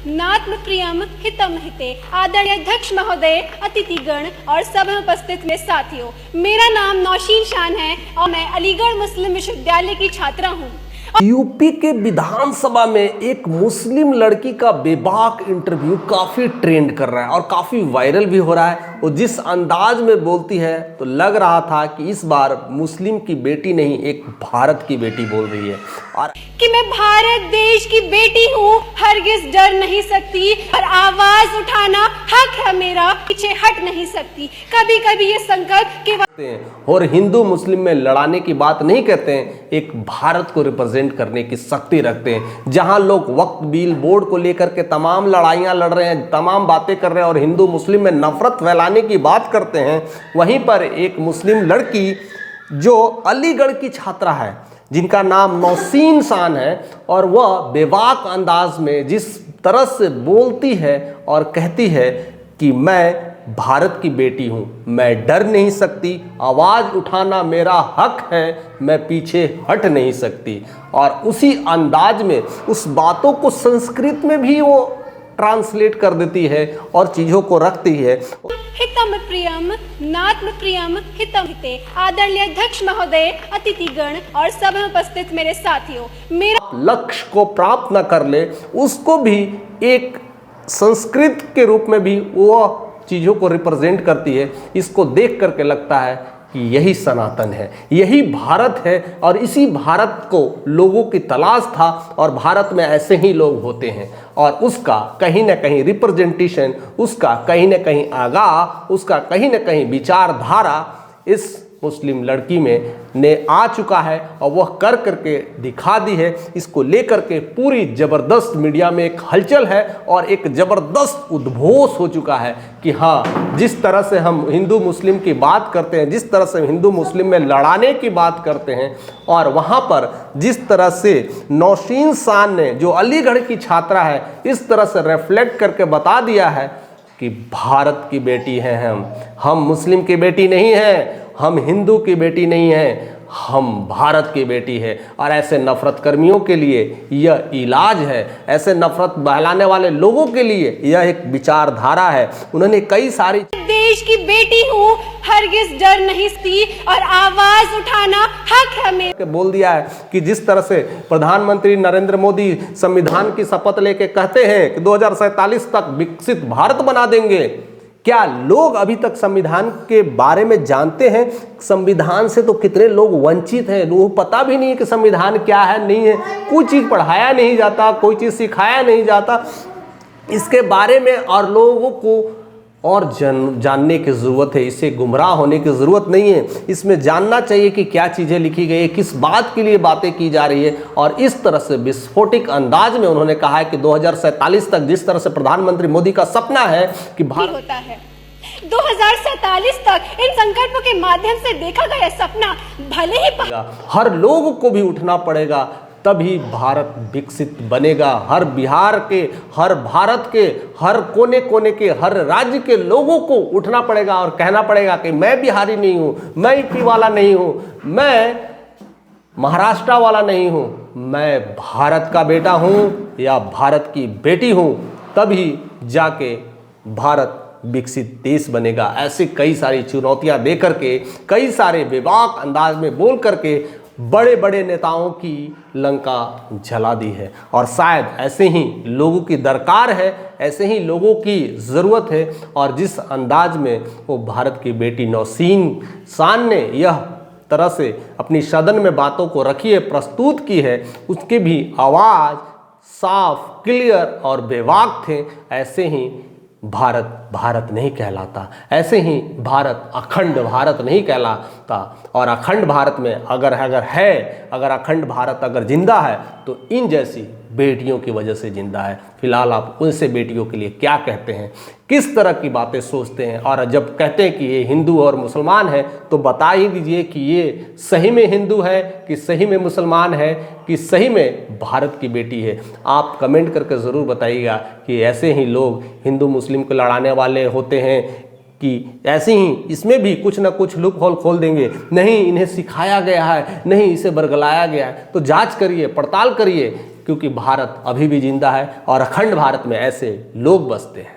नात्म प्रियम हितम हिते। आदरणीय अध्यक्ष महोदय, अतिथिगण और सब उपस्थित मेरे साथियों, मेरा नाम नौशीन शान है और मैं अलीगढ़ मुस्लिम विश्वविद्यालय की छात्रा हूँ। यूपी के विधानसभा में एक मुस्लिम लड़की का बेबाक इंटरव्यू काफी ट्रेंड कर रहा है और काफी वायरल भी हो रहा है। और जिस अंदाज में बोलती है तो लग रहा था कि इस बार मुस्लिम की बेटी नहीं, एक भारत की बेटी बोल रही है। और कि मैं भारत देश की बेटी हूँ, हरगिज डर नहीं सकती और आवाज उठाना हक है मेरा, पीछे हट नहीं सकती। कभी कभी ये संकल्प केवल और हिंदू मुस्लिम में लड़ाने की बात नहीं कहते हैं, एक भारत को रिप्रेजेंट करने की शक्ति रखते हैं। जहां लोग वक्त बिल बोर्ड को लेकर के तमाम लड़ाइयां लड़ रहे हैं, तमाम बातें कर रहे हैं और हिंदू मुस्लिम में नफरत फैलाने की बात करते हैं, वहीं पर एक मुस्लिम लड़की जो अलीगढ़ की छात्रा है, जिनका नाम नौशीन शान है, और वह बेबाक अंदाज में जिस तरह से बोलती है और कहती है कि मैं भारत की बेटी हूं, मैं डर नहीं सकती, आवाज उठाना मेरा हक है, मैं पीछे हट नहीं सकती। और उसी अंदाज में उस बातों को संस्कृत में भी वो ट्रांसलेट कर देती है और चीजों को रखती है। हितम प्रियम नात्म प्रियम हितम हिते। आदरणीय अध्यक्ष महोदय, अतिथिगण और सब उपस्थित मेरे साथियों, मेरा लक्ष्य को प्राप्त न कर ले, उसको भी एक संस्कृत के रूप में भी वो चीज़ों को रिप्रेजेंट करती है। इसको देख करके लगता है कि यही सनातन है, यही भारत है और इसी भारत को लोगों की तलाश था और भारत में ऐसे ही लोग होते हैं। और उसका कहीं ना कहीं रिप्रेजेंटेशन, उसका कहीं ना कहीं आगाह, उसका कहीं ना कहीं विचारधारा इस मुस्लिम लड़की में ने आ चुका है और वह कर करके दिखा दी है। इसको लेकर के पूरी ज़बरदस्त मीडिया में एक हलचल है और एक ज़बरदस्त उद्घोष हो चुका है कि हाँ, जिस तरह से हम हिंदू मुस्लिम की बात करते हैं, जिस तरह से हिंदू मुस्लिम में लड़ाने की बात करते हैं, और वहाँ पर जिस तरह से नौशीन शान ने, जो अलीगढ़ की छात्रा है, इस तरह से रिफ्लेक्ट करके बता दिया है कि भारत की बेटी हैं हम मुस्लिम की बेटी नहीं हैं, हम हिंदू की बेटी नहीं है, हम भारत की बेटी है। और ऐसे नफरत कर्मियों के लिए यह इलाज है, ऐसे नफरत बहलाने वाले लोगों के लिए यह एक विचारधारा है। उन्होंने कई सारी देश की बेटी हूँ, हरगिज डर नहीं सकती और आवाज उठाना हक है मेरा, बोल दिया है कि जिस तरह से प्रधानमंत्री नरेंद्र मोदी संविधान की शपथ लेके कहते हैं कि 2047 तक विकसित भारत बना देंगे। क्या लोग अभी तक संविधान के बारे में जानते हैं? संविधान से तो कितने लोग वंचित हैं, वो पता भी नहीं है कि संविधान क्या है, नहीं है, कोई चीज़ पढ़ाया नहीं जाता, कोई चीज़ सिखाया नहीं जाता इसके बारे में। और लोगों को और जानने की ज़रूरत है, इससे गुमराह होने की ज़रूरत नहीं है। इसमें जानना चाहिए कि क्या चीज़ें लिखी गई है, किस बात के लिए बातें की जा रही है। और इस तरह से विस्फोटिक अंदाज में उन्होंने कहा है कि 2047 तक जिस तरह से प्रधानमंत्री मोदी का सपना है कि भारत होता है, 2047 तक इन संकल्पों के माध्यम से देखा गया सपना भले ही हर लोग को भी उठना पड़ेगा, तभी भारत विकसित बनेगा। हर बिहार के, हर भारत के, हर कोने कोने के, हर राज्य के लोगों को उठना पड़ेगा और कहना पड़ेगा कि मैं बिहारी नहीं हूँ, मैं यूपी वाला नहीं हूँ, मैं महाराष्ट्र वाला नहीं हूँ, मैं भारत का बेटा हूँ या भारत की बेटी हूँ। तभी जाके भारत विकसित देश बनेगा। ऐसे कई सारी चुनौतियाँ दे करके, कई सारे बेबाक अंदाज में बोल करके बड़े बड़े नेताओं की लंका जला दी है। और शायद ऐसे ही लोगों की दरकार है, ऐसे ही लोगों की ज़रूरत है। और जिस अंदाज में वो भारत की बेटी नौशीन शान ने यह तरह से अपनी सदन में बातों को रखी है, प्रस्तुत की है, उसके भी आवाज़ साफ, क्लियर और बेबाक थे। ऐसे ही भारत भारत नहीं कहलाता, ऐसे ही भारत अखंड भारत नहीं कहलाता। और अखंड भारत में अगर अखंड भारत अगर जिंदा है तो इन जैसी बेटियों की वजह से जिंदा है। फिलहाल आप उनसे बेटियों के लिए क्या कहते हैं, किस तरह की बातें सोचते हैं? और जब कहते हैं कि ये हिंदू और मुसलमान है तो बता ही दीजिए कि ये सही में हिंदू है कि सही में मुसलमान है कि सही में भारत की बेटी है। आप कमेंट करके ज़रूर बताइएगा कि ऐसे ही लोग हिंदू मुस्लिम को लड़ाने वाले होते हैं कि ऐसे ही इसमें भी कुछ ना कुछ लूप होल खोल देंगे। नहीं, इन्हें सिखाया गया है, नहीं इसे बरगलाया गया है। तो जांच करिए, पड़ताल करिए क्योंकि भारत अभी भी जिंदा है और अखंड भारत में ऐसे लोग बसते हैं।